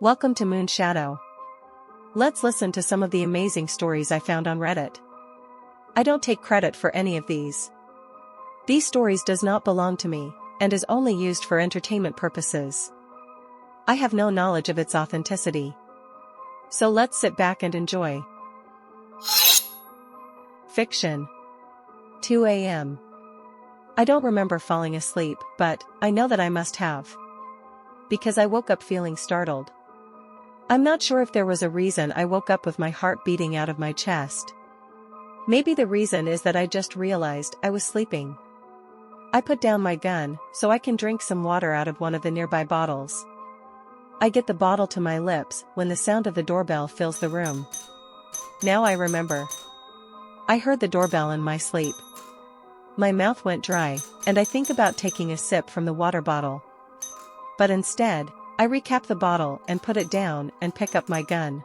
Welcome to Moon Shadow. Let's listen to some of the amazing stories I found on Reddit. I don't take credit for any of these. These stories does not belong to me, and is only used for entertainment purposes. I have no knowledge of its authenticity. So let's sit back and enjoy. Fiction. 2 a.m. I don't remember falling asleep, but I know that I must have. Because I woke up feeling startled. I'm not sure if there was a reason I woke up with my heart beating out of my chest. Maybe the reason is that I just realized I was sleeping. I put down my gun so I can drink some water out of one of the nearby bottles. I get the bottle to my lips when the sound of the doorbell fills the room. Now I remember. I heard the doorbell in my sleep. My mouth went dry, and I think about taking a sip from the water bottle. But instead, I recap the bottle and put it down and pick up my gun.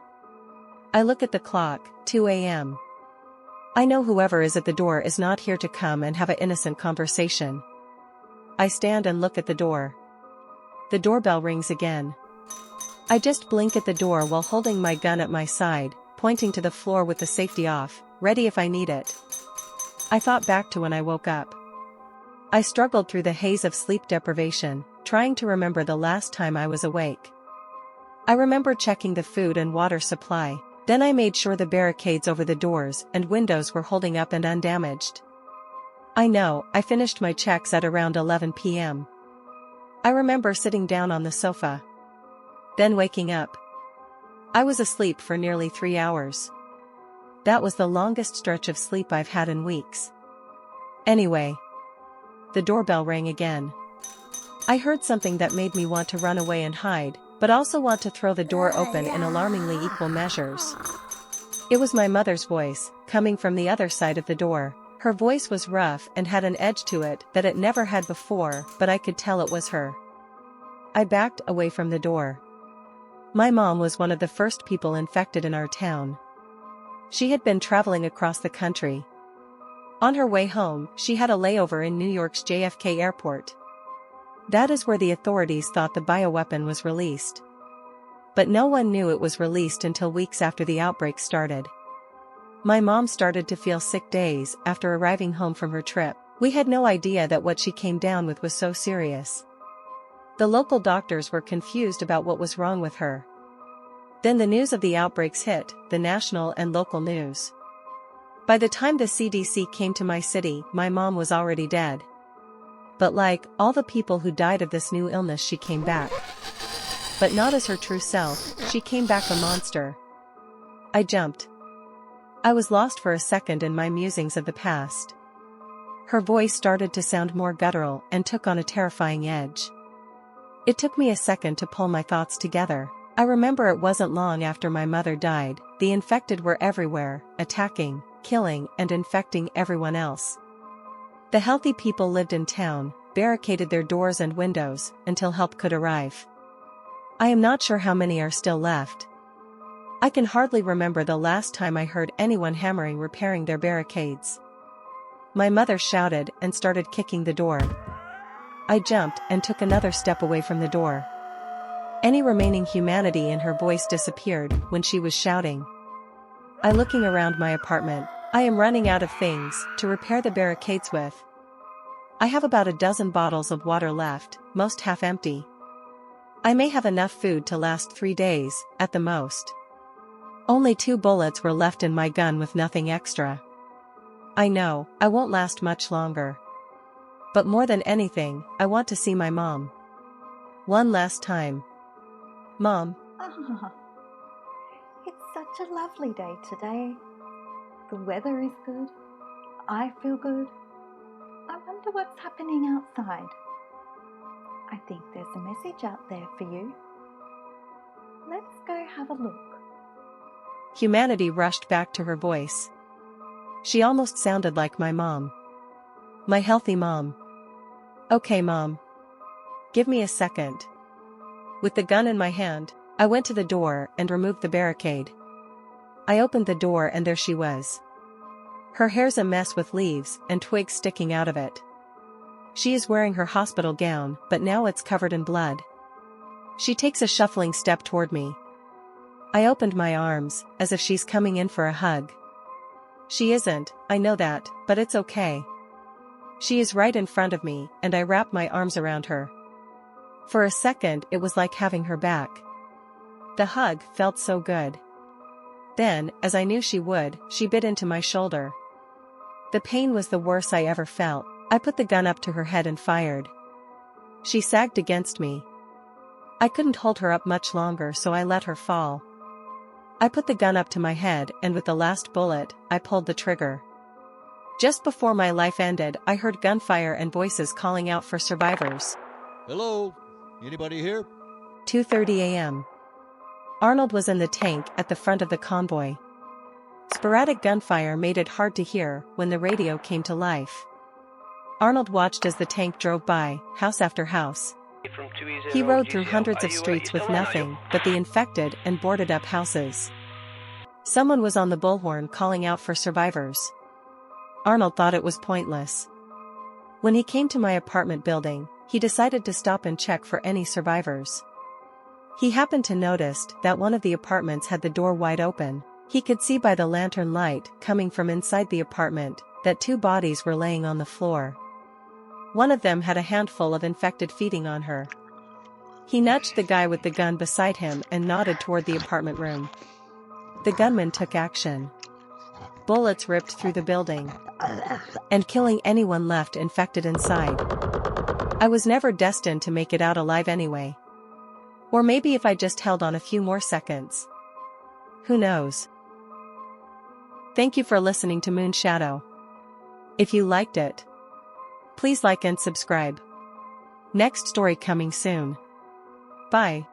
I look at the clock, 2 a.m. I know whoever is at the door is not here to come and have an innocent conversation. I stand and look at the door. The doorbell rings again. I just blink at the door while holding my gun at my side, pointing to the floor with the safety off, ready if I need it. I thought back to when I woke up. I struggled through the haze of sleep deprivation, trying to remember the last time I was awake. I remember checking the food and water supply, then I made sure the barricades over the doors and windows were holding up and undamaged. I know, I finished my checks at around 11 p.m. I remember sitting down on the sofa. Then waking up. I was asleep for nearly 3 hours. That was the longest stretch of sleep I've had in weeks. Anyway. The doorbell rang again. I heard something that made me want to run away and hide, but also want to throw the door open in alarmingly equal measures. It was my mother's voice, coming from the other side of the door. Her voice was rough and had an edge to it that it never had before, but I could tell it was her. I backed away from the door. My mom was one of the first people infected in our town. She had been traveling across the country. On her way home, she had a layover in New York's JFK airport. That is where the authorities thought the bioweapon was released. But no one knew it was released until weeks after the outbreak started. My mom started to feel sick days after arriving home from her trip. We had no idea that what she came down with was so serious. The local doctors were confused about what was wrong with her. Then the news of the outbreaks hit the national and local news. By the time the CDC came to my city, my mom was already dead. But like all the people who died of this new illness, she came back. But not as her true self, she came back a monster. I jumped. I was lost for a second in my musings of the past. Her voice started to sound more guttural and took on a terrifying edge. It took me a second to pull my thoughts together. I remember it wasn't long after my mother died, the infected were everywhere, attacking, killing, and infecting everyone else. The healthy people lived in town, barricaded their doors and windows, until help could arrive. I am not sure how many are still left. I can hardly remember the last time I heard anyone hammering repairing their barricades. My mother shouted and started kicking the door. I jumped and took another step away from the door. Any remaining humanity in her voice disappeared when she was shouting. I looking around my apartment. I am running out of things to repair the barricades with. I have about a dozen bottles of water left, most half empty. I may have enough food to last 3 days, at the most. Only 2 bullets were left in my gun with nothing extra. I know, I won't last much longer. But more than anything, I want to see my mom. One last time. Mom. Ah, it's such a lovely day today. The weather is good. I feel good. I wonder what's happening outside. I think there's a message out there for you. Let's go have a look. Humanity rushed back to her voice. She almost sounded like my mom. My healthy mom. Okay, Mom. Give me a second. With the gun in my hand, I went to the door and removed the barricade. I opened the door and there she was. Her hair's a mess with leaves and twigs sticking out of it. She is wearing her hospital gown, but now it's covered in blood. She takes a shuffling step toward me. I opened my arms, as if she's coming in for a hug. She isn't, I know that, but it's okay. She is right in front of me, and I wrap my arms around her. For a second it was like having her back. The hug felt so good. Then, as I knew she would, she bit into my shoulder. The pain was the worst I ever felt. I put the gun up to her head and fired. She sagged against me. I couldn't hold her up much longer, so I let her fall. I put the gun up to my head, and with the last bullet, I pulled the trigger. Just before my life ended, I heard gunfire and voices calling out for survivors. Hello? Anybody here? 2:30 a.m. Arnold was in the tank at the front of the convoy. Sporadic gunfire made it hard to hear when the radio came to life. Arnold watched as the tank drove by, house after house. He rode through hundreds of streets with nothing but the infected and boarded-up houses. Someone was on the bullhorn calling out for survivors. Arnold thought it was pointless. When he came to my apartment building, he decided to stop and check for any survivors. He happened to notice that one of the apartments had the door wide open. He could see by the lantern light coming from inside the apartment that 2 bodies were laying on the floor. One of them had a handful of infected feeding on her. He nudged the guy with the gun beside him and nodded toward the apartment room. The gunman took action. Bullets ripped through the building, and killing anyone left infected inside. I was never destined to make it out alive anyway. Or maybe if I just held on a few more seconds. Who knows? Thank you for listening to Moon Shadow. If you liked it, please like and subscribe. Next story coming soon. Bye.